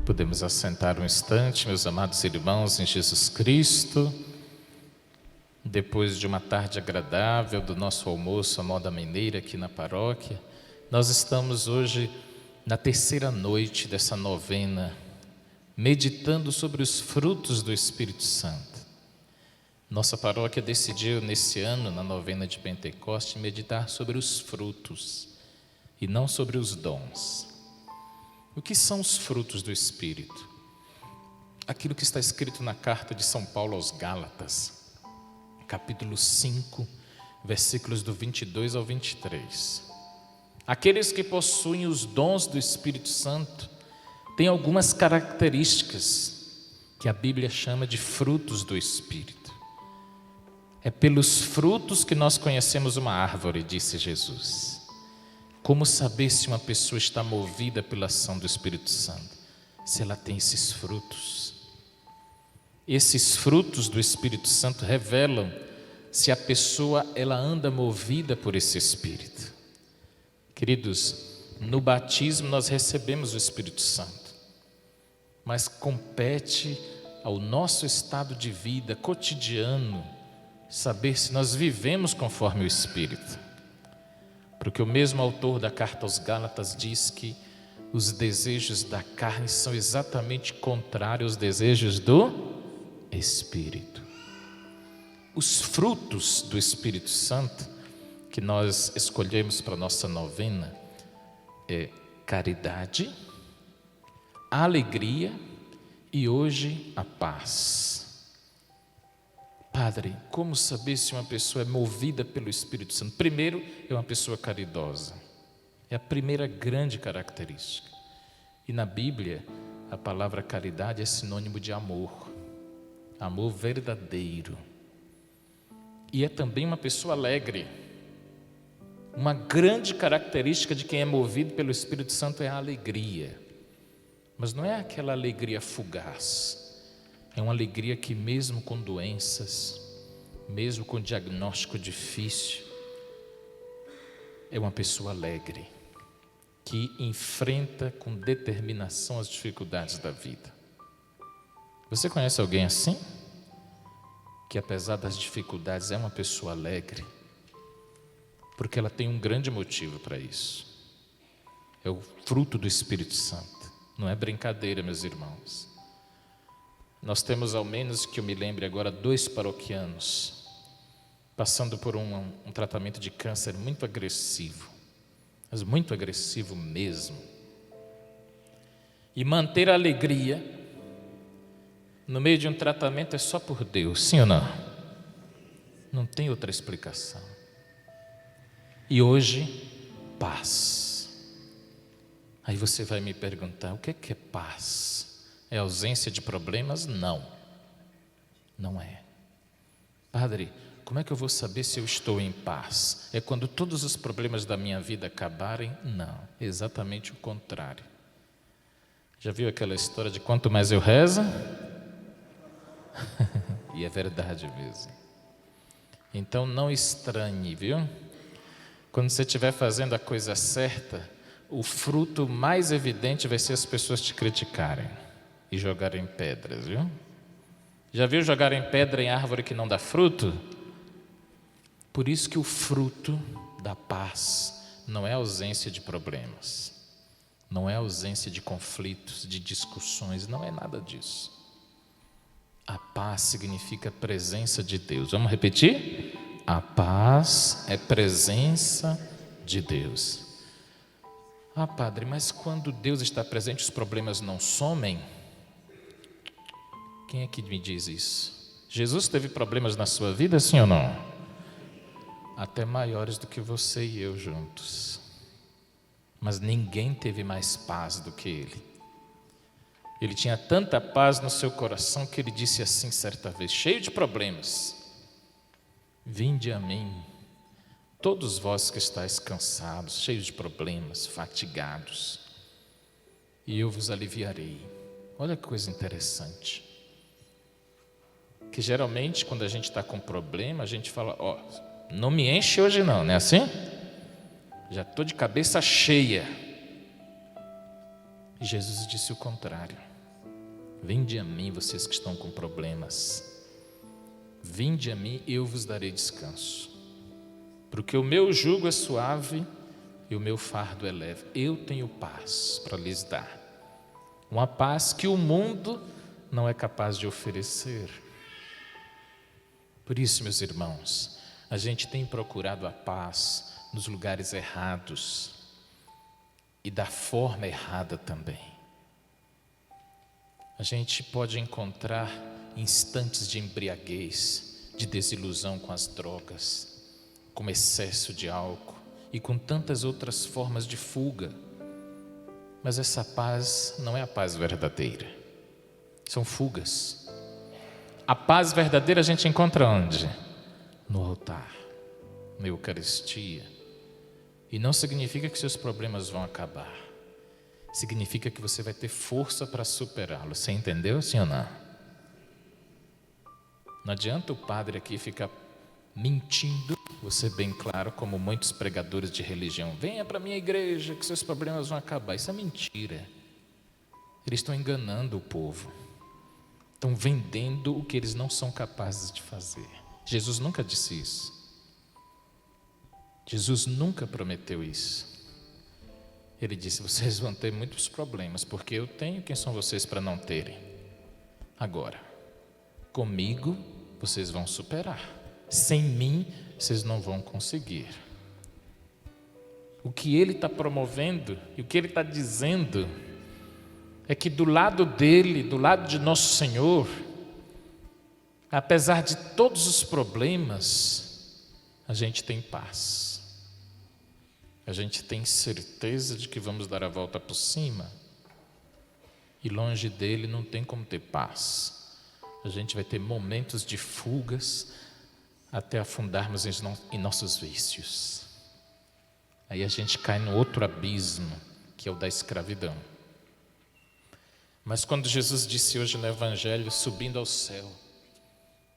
Podemos assentar um instante, meus amados irmãos em Jesus Cristo. Depois de uma tarde agradável do nosso almoço à moda mineira aqui na paróquia, nós estamos hoje na terceira noite dessa novena, meditando sobre os frutos do Espírito Santo. Nossa paróquia decidiu nesse ano, na novena de Pentecostes, meditar sobre os frutos e não sobre os dons. O que são os frutos do Espírito? Aquilo que está escrito na carta de São Paulo aos Gálatas, capítulo 5, versículos do 22 ao 23. Aqueles que possuem os dons do Espírito Santo têm algumas características que a Bíblia chama de frutos do Espírito. É pelos frutos que nós conhecemos uma árvore, disse Jesus. Como saber se uma pessoa está movida pela ação do Espírito Santo? Se ela tem esses frutos. Esses frutos do Espírito Santo revelam se a pessoa ela anda movida por esse Espírito. Queridos, no batismo nós recebemos o Espírito Santo, mas compete ao nosso estado de vida cotidiano saber se nós vivemos conforme o Espírito. Porque o mesmo autor da carta aos Gálatas diz que os desejos da carne são exatamente contrários aos desejos do Espírito. Os frutos do Espírito Santo que nós escolhemos para a nossa novena é caridade, alegria e hoje a paz. Padre, como saber se uma pessoa é movida pelo Espírito Santo? Primeiro, é uma pessoa caridosa. É a primeira grande característica. E na Bíblia, a palavra caridade é sinônimo de amor. Amor verdadeiro. E é também uma pessoa alegre. Uma grande característica de quem é movido pelo Espírito Santo é a alegria. Mas não é aquela alegria fugaz. É uma alegria que mesmo com doenças, mesmo com diagnóstico difícil, é uma pessoa alegre, que enfrenta com determinação as dificuldades da vida. Você conhece alguém assim? Que apesar das dificuldades é uma pessoa alegre? Porque ela tem um grande motivo para isso. É o fruto do Espírito Santo. Não é brincadeira, meus irmãos. Nós temos, ao menos que eu me lembre agora, 2 paroquianos passando por um tratamento de câncer muito agressivo, mas muito agressivo mesmo. E manter a alegria no meio de um tratamento é só por Deus, sim ou não? Não tem outra explicação. E hoje, paz. Aí você vai me perguntar, o que é paz? É ausência de problemas? Não, não é. Padre, como é que eu vou saber se eu estou em paz? É quando todos os problemas da minha vida acabarem? Não, exatamente o contrário. Já viu aquela história de quanto mais eu rezo? E é verdade mesmo. Então não estranhe, viu? Quando você estiver fazendo a coisa certa, o fruto mais evidente vai ser as pessoas te criticarem e jogarem pedras, viu? Já viu jogarem pedra em árvore que não dá fruto? Por isso que o fruto da paz não é ausência de problemas, não é ausência de conflitos, de discussões, não é nada disso. A paz significa presença de Deus. Vamos repetir? A paz é presença de Deus. Ah, Padre, mas quando Deus está presente, os problemas não somem? Quem é que me diz isso? Jesus teve problemas na sua vida, sim ou não? Até maiores do que você e eu juntos. Mas ninguém teve mais paz do que ele. Ele tinha tanta paz no seu coração que ele disse assim certa vez, cheio de problemas: vinde a mim, todos vós que estáis cansados, cheios de problemas, fatigados, e eu vos aliviarei. Olha que coisa interessante. Que geralmente quando a gente está com problema, a gente fala, não me enche hoje não é assim? Já estou de cabeça cheia. E Jesus disse o contrário. Vinde a mim, vocês que estão com problemas. Vinde a mim, eu vos darei descanso. Porque o meu jugo é suave e o meu fardo é leve. Eu tenho paz para lhes dar. Uma paz que o mundo não é capaz de oferecer. Por isso, meus irmãos, a gente tem procurado a paz nos lugares errados e da forma errada também. A gente pode encontrar instantes de embriaguez, de desilusão com as drogas, com excesso de álcool e com tantas outras formas de fuga. Mas essa paz não é a paz verdadeira. São fugas. A paz verdadeira a gente encontra onde? No altar, na Eucaristia. E não significa que seus problemas vão acabar. Significa que você vai ter força para superá-los. Você entendeu, sim ou não? Não adianta o padre aqui ficar mentindo, você bem claro, como muitos pregadores de religião. Venha para a minha igreja que seus problemas vão acabar. Isso é mentira. Eles estão enganando o povo. Estão vendendo o que eles não são capazes de fazer. Jesus nunca disse isso. Jesus nunca prometeu isso. Ele disse, vocês vão ter muitos problemas, porque eu tenho, quem são vocês para não terem? Agora, comigo vocês vão superar. Sem mim, vocês não vão conseguir. O que ele está promovendo e o que ele está dizendo é que do lado dele, do lado de nosso Senhor, apesar de todos os problemas, a gente tem paz. A gente tem certeza de que vamos dar a volta por cima. E longe dele não tem como ter paz. A gente vai ter momentos de fugas até afundarmos em nossos vícios. Aí a gente cai no outro abismo, que é o da escravidão. Mas quando Jesus disse hoje no Evangelho, subindo ao céu,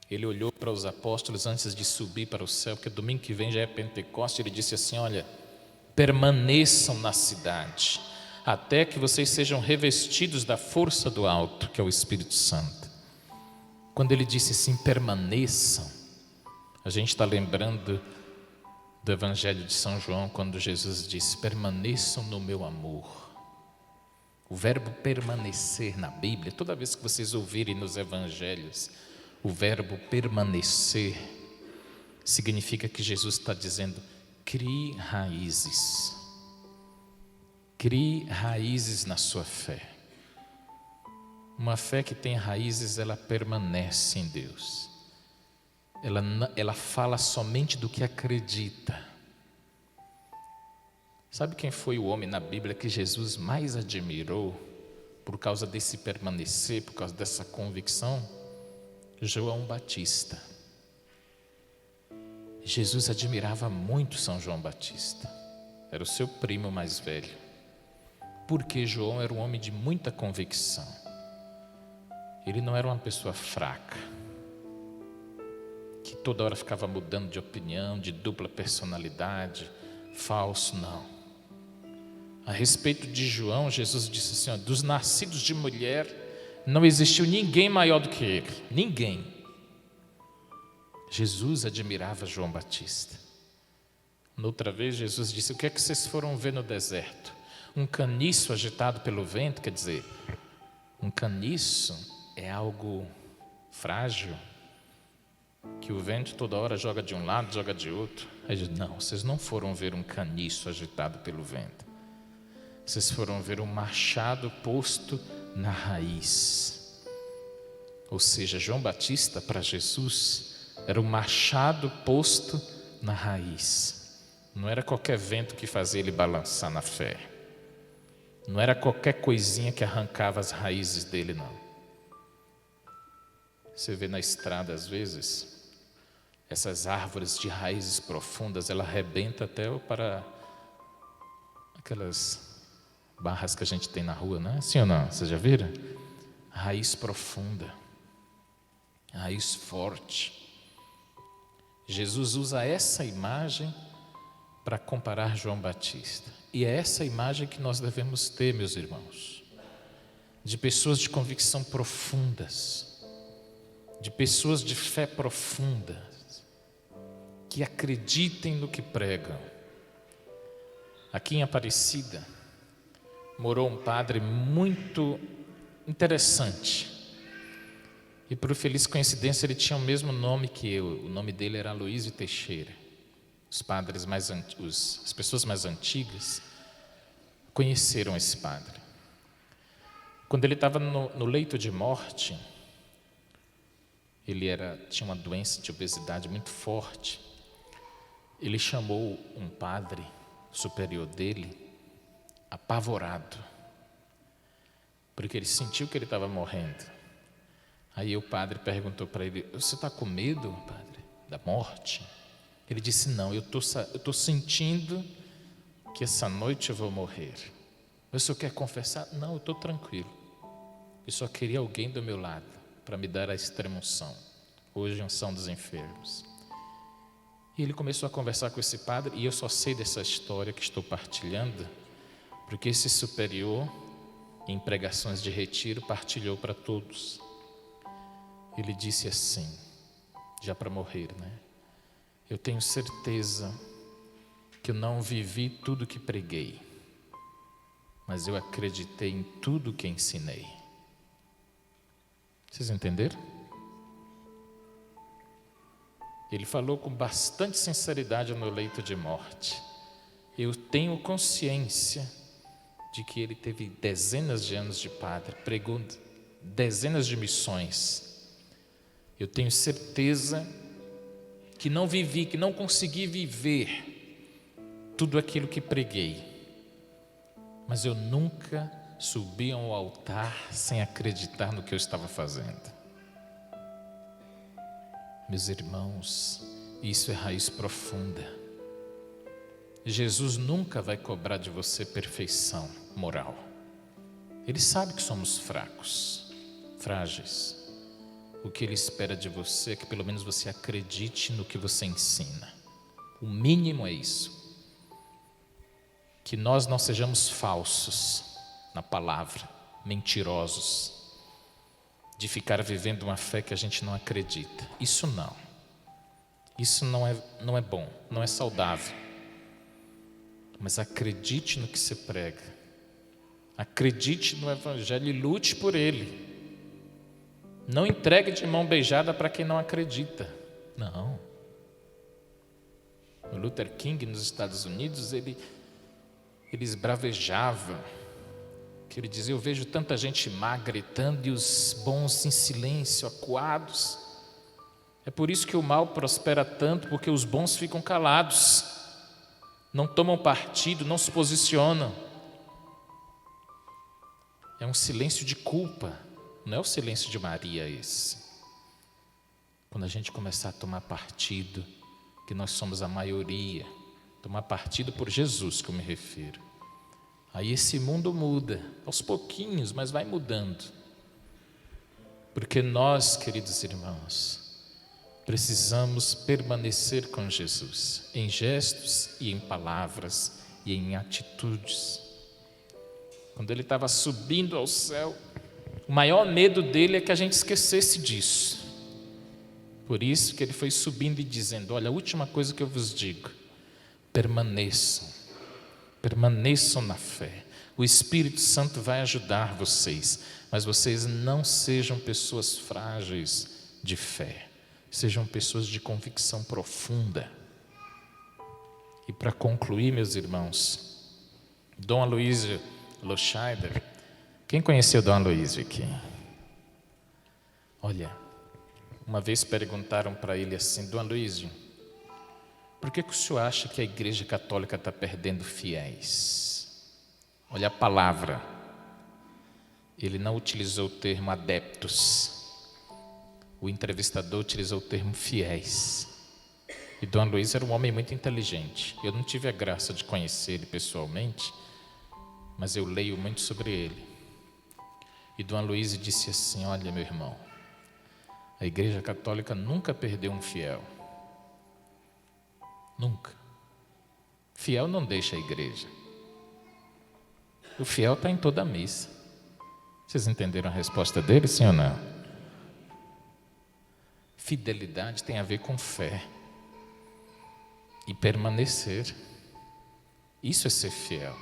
ele olhou para os apóstolos antes de subir para o céu, porque domingo que vem já é Pentecostes, ele disse assim, olha, permaneçam na cidade, até que vocês sejam revestidos da força do alto, que é o Espírito Santo. Quando ele disse assim, permaneçam, a gente está lembrando do Evangelho de São João, quando Jesus disse, permaneçam no meu amor. O verbo permanecer na Bíblia, toda vez que vocês ouvirem nos Evangelhos, o verbo permanecer, significa que Jesus está dizendo, crie raízes. Crie raízes na sua fé. Uma fé que tem raízes, ela permanece em Deus. Ela fala somente do que acredita. Sabe quem foi o homem na Bíblia que Jesus mais admirou por causa desse permanecer, por causa dessa convicção? João Batista. Jesus admirava muito São João Batista. Era o seu primo mais velho. Porque João era um homem de muita convicção. Ele não era uma pessoa fraca, que toda hora ficava mudando de opinião, de dupla personalidade, falso, não. A respeito de João, Jesus disse assim, ó, dos nascidos de mulher, não existiu ninguém maior do que ele, ninguém. Jesus admirava João Batista. Noutra vez, Jesus disse, o que é que vocês foram ver no deserto? Um caniço agitado pelo vento, quer dizer, um caniço é algo frágil, que o vento toda hora joga de um lado, joga de outro. Aí diz, não, vocês não foram ver um caniço agitado pelo vento. Vocês foram ver um machado posto na raiz. Ou seja, João Batista para Jesus era um machado posto na raiz. Não era qualquer vento que fazia ele balançar na fé. Não era qualquer coisinha que arrancava as raízes dele, não. Você vê na estrada às vezes, essas árvores de raízes profundas, ela arrebenta até para aquelas barras que a gente tem na rua, não é? Sim ou não? Vocês já viram? Raiz profunda, raiz forte. Jesus usa essa imagem para comparar João Batista. E é essa imagem que nós devemos ter, meus irmãos. de pessoas de convicção profundas, de pessoas de fé profunda, que acreditem no que pregam. Aqui em Aparecida, morou um padre muito interessante. E por feliz coincidência ele tinha o mesmo nome que eu. O nome dele era Aloísio Teixeira. Os padres as pessoas mais antigas conheceram esse padre. Quando ele estava no leito de morte, ele tinha uma doença de obesidade muito forte. Ele chamou um padre superior dele, apavorado, porque ele sentiu que ele estava morrendo. Aí o padre perguntou para ele: você está com medo, padre, da morte? Ele disse: não, eu estou sentindo que essa noite eu vou morrer. O senhor quer confessar? Não, eu estou tranquilo. Eu só queria alguém do meu lado para me dar a extrema-unção. Hoje, unção dos enfermos. E ele começou a conversar com esse padre, e eu só sei dessa história que estou partilhando, porque esse superior, em pregações de retiro, partilhou para todos. Ele disse assim, já para morrer, né? Eu tenho certeza que eu não vivi tudo que preguei, mas eu acreditei em tudo que ensinei. Vocês entenderam? Ele falou com bastante sinceridade no leito de morte. Eu tenho consciência de que ele teve dezenas de anos de padre, pregou dezenas de missões. Eu tenho certeza que não vivi, que não consegui viver tudo aquilo que preguei. Mas eu nunca subi ao altar sem acreditar no que eu estava fazendo. Meus irmãos, isso é raiz profunda. Jesus nunca vai cobrar de você perfeição moral. Ele sabe que somos fracos, frágeis. O que Ele espera de você é que pelo menos você acredite no que você ensina. O mínimo é isso. Que nós não sejamos falsos na palavra, mentirosos, de ficar vivendo uma fé que a gente não acredita. Isso não. Isso não é bom, não é saudável. Mas acredite no que você prega. Acredite no Evangelho e lute por ele. Não entregue de mão beijada para quem não acredita. Não. O Luther King, nos Estados Unidos, ele esbravejava, que ele dizia: eu vejo tanta gente má gritando e os bons em silêncio, acuados. É por isso que o mal prospera tanto, porque os bons ficam calados, não tomam partido, não se posicionam. É um silêncio de culpa, não é o silêncio de Maria esse. Quando a gente começar a tomar partido, que nós somos a maioria, tomar partido por Jesus, que eu me refiro, aí esse mundo muda, aos pouquinhos, mas vai mudando. Porque nós, queridos irmãos, precisamos permanecer com Jesus, em gestos e em palavras e em atitudes. Quando ele estava subindo ao céu, o maior medo dele é que a gente esquecesse disso. Por isso que ele foi subindo e dizendo: olha, a última coisa que eu vos digo, permaneçam na fé. O Espírito Santo vai ajudar vocês, mas vocês não sejam pessoas frágeis de fé, sejam pessoas de convicção profunda. E para concluir, meus irmãos, Dom Aloísio Loscheider, quem conheceu Dom Aloísio aqui? Olha, uma vez perguntaram para ele assim: Dom Aloísio, por que o senhor acha que a Igreja Católica está perdendo fiéis? Olha a palavra. Ele não utilizou o termo adeptos. O entrevistador utilizou o termo fiéis. E Dom Aloísio era um homem muito inteligente. Eu não tive a graça de conhecer ele pessoalmente, mas eu leio muito sobre ele. E Dom Aloísio disse assim: olha, meu irmão, a Igreja Católica nunca perdeu um fiel. Nunca. Fiel não deixa a igreja. O fiel está em toda a missa. Vocês entenderam a resposta dele, sim ou não? Fidelidade tem a ver com fé e permanecer. Isso é ser fiel.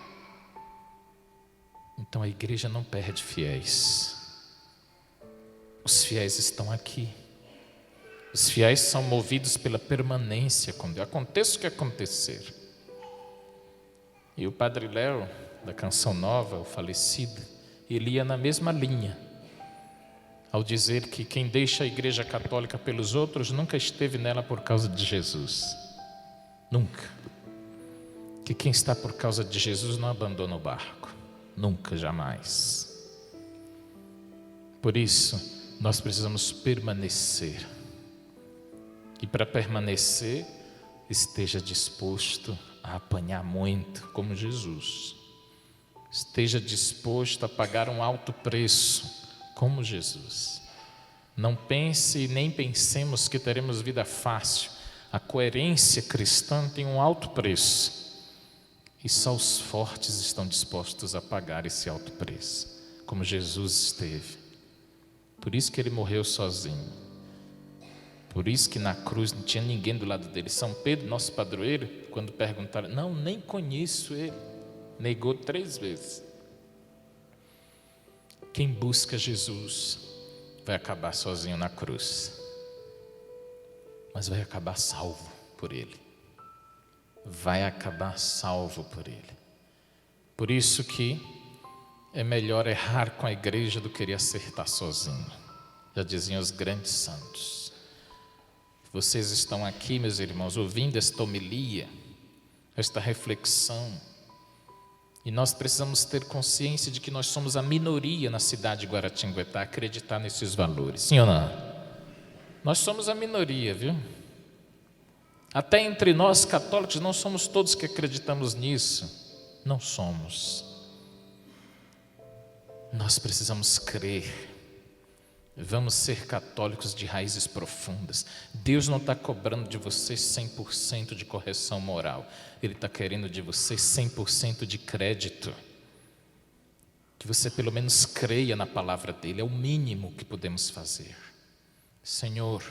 Então a igreja não perde fiéis. Os fiéis estão aqui. Os fiéis são movidos pela permanência com Deus. Aconteça o que acontecer. E o Padre Léo, da Canção Nova, o falecido, ele ia na mesma linha, ao dizer que quem deixa a Igreja Católica pelos outros nunca esteve nela por causa de Jesus. Nunca. Que quem está por causa de Jesus não abandona o barco. Nunca, jamais. Por isso, nós precisamos permanecer. E para permanecer, esteja disposto a apanhar muito, como Jesus. Esteja disposto a pagar um alto preço, como Jesus. Não pense e nem pensemos que teremos vida fácil. A coerência cristã tem um alto preço. E só os fortes estão dispostos a pagar esse alto preço, como Jesus esteve. Por isso que ele morreu sozinho. Por isso que na cruz não tinha ninguém do lado dele. São Pedro, nosso padroeiro, quando perguntaram, não, nem conheço ele, negou 3 vezes. Quem busca Jesus vai acabar sozinho na cruz, mas vai acabar salvo por ele. Vai acabar salvo por ele. Por isso que é melhor errar com a igreja do que querer acertar sozinho. Já diziam os grandes santos. Vocês estão aqui, meus irmãos, ouvindo esta homilia, esta reflexão, e nós precisamos ter consciência de que nós somos a minoria na cidade de Guaratinguetá, acreditar nesses valores, sim ou não? Nós somos a minoria, viu? Até entre nós católicos não somos todos que acreditamos nisso, não somos. Nós precisamos crer. Vamos ser católicos de raízes profundas. Deus não está cobrando de você 100% de correção moral. Ele está querendo de você 100% de crédito. Que você pelo menos creia na palavra dele. É o mínimo que podemos fazer. Senhor,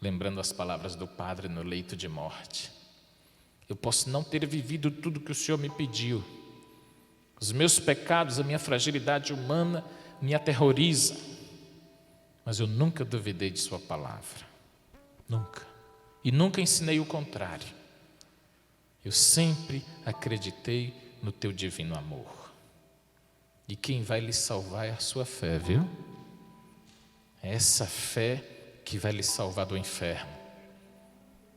lembrando as palavras do Padre no leito de morte, eu posso não ter vivido tudo que o Senhor me pediu. Os meus pecados, a minha fragilidade humana me aterroriza. Mas eu nunca duvidei de sua palavra, nunca, e nunca ensinei o contrário. Eu sempre acreditei no teu divino amor. E quem vai lhe salvar é a sua fé, viu? É essa fé que vai lhe salvar do inferno.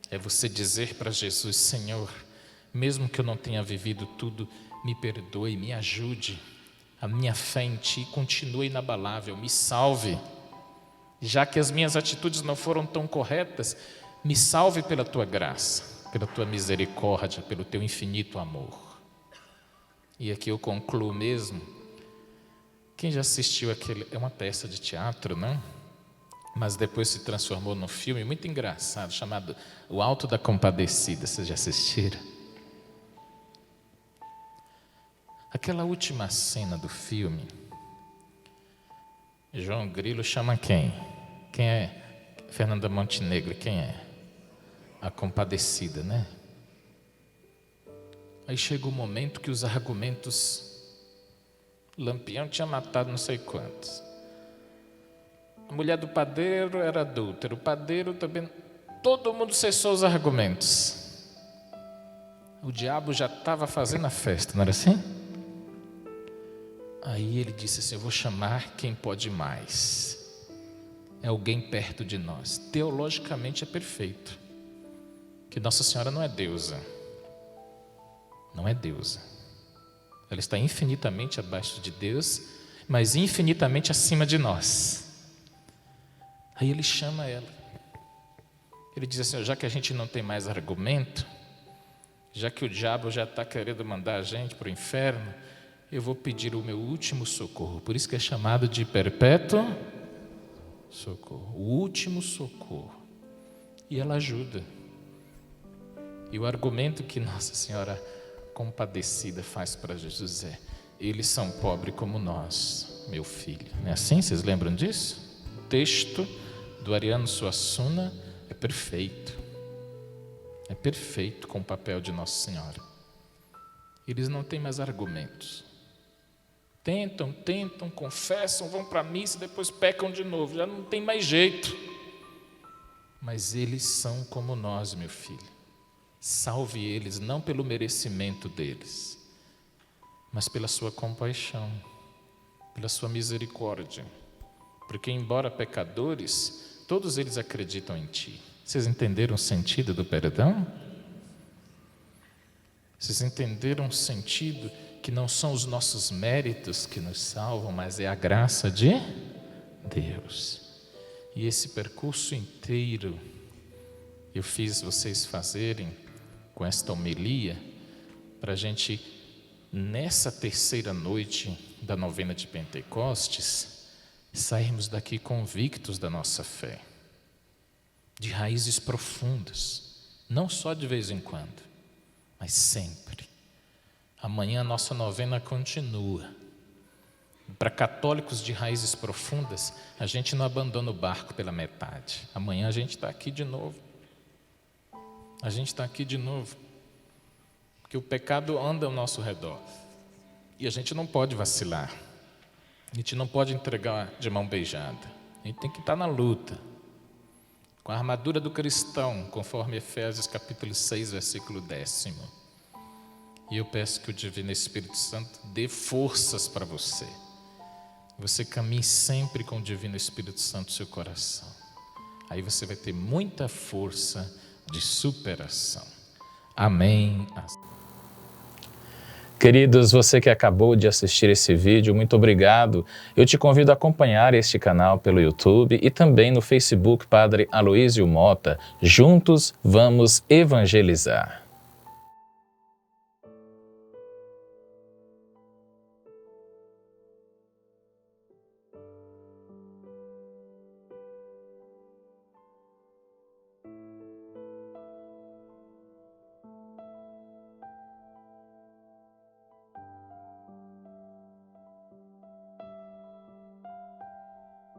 É você dizer para Jesus, Senhor, mesmo que eu não tenha vivido tudo, me perdoe, me ajude. A minha fé em ti continue inabalável, me salve. Já que as minhas atitudes não foram tão corretas, me salve pela tua graça, pela tua misericórdia, pelo teu infinito amor. E aqui eu concluo mesmo. Quem já assistiu aquele, é uma peça de teatro, não? Mas depois se transformou num filme muito engraçado, chamado O Alto da Compadecida. Vocês já assistiram? Aquela última cena do filme, João Grilo chama quem? Quem é? Fernanda Montenegro, quem é? A compadecida, né? Aí chega o momento que os argumentos, Lampião tinha matado não sei quantos. A mulher do padeiro era adúltera, o padeiro também. Todo mundo cessou os argumentos. O diabo já estava fazendo a festa, não era assim? Aí ele disse assim, eu vou chamar quem pode mais. É alguém perto de nós. Teologicamente é perfeito. Que Nossa Senhora não é deusa. Não é deusa. Ela está infinitamente abaixo de Deus, mas infinitamente acima de nós. Aí ele chama ela. Ele diz assim, já que a gente não tem mais argumento, já que o diabo já está querendo mandar a gente para o inferno, eu vou pedir o meu último socorro. Por isso que é chamado de perpétuo socorro. O último socorro. E ela ajuda. E o argumento que Nossa Senhora Compadecida faz para Jesus é, eles são pobres como nós, meu filho. Não é assim? Vocês lembram disso? O texto do Ariano Suassuna é perfeito. É perfeito com o papel de Nossa Senhora. Eles não têm mais argumentos. Tentam, confessam, vão para a missa, depois pecam de novo. Já não tem mais jeito. Mas eles são como nós, meu filho. Salve eles, não pelo merecimento deles, mas pela sua compaixão, pela sua misericórdia. Porque, embora pecadores, todos eles acreditam em Ti. Vocês entenderam o sentido do perdão? Vocês entenderam o sentido que não são os nossos méritos que nos salvam, mas é a graça de Deus. E esse percurso inteiro eu fiz vocês fazerem com esta homilia para a gente, nessa terceira noite da novena de Pentecostes, sairmos daqui convictos da nossa fé, de raízes profundas, não só de vez em quando, mas sempre. Amanhã a nossa novena continua. Para católicos de raízes profundas, a gente não abandona o barco pela metade. Amanhã a gente está aqui de novo. A gente está aqui de novo. Porque o pecado anda ao nosso redor. E a gente não pode vacilar. A gente não pode entregar de mão beijada. A gente tem que estar na luta. Com a armadura do cristão, conforme Efésios capítulo 6, versículo 10. E eu peço que o Divino Espírito Santo dê forças para você. Você caminhe sempre com o Divino Espírito Santo no seu coração. Aí você vai ter muita força de superação. Amém. Queridos, você que acabou de assistir esse vídeo, muito obrigado. Eu te convido a acompanhar este canal pelo YouTube e também no Facebook Padre Aloísio Mota. Juntos vamos evangelizar.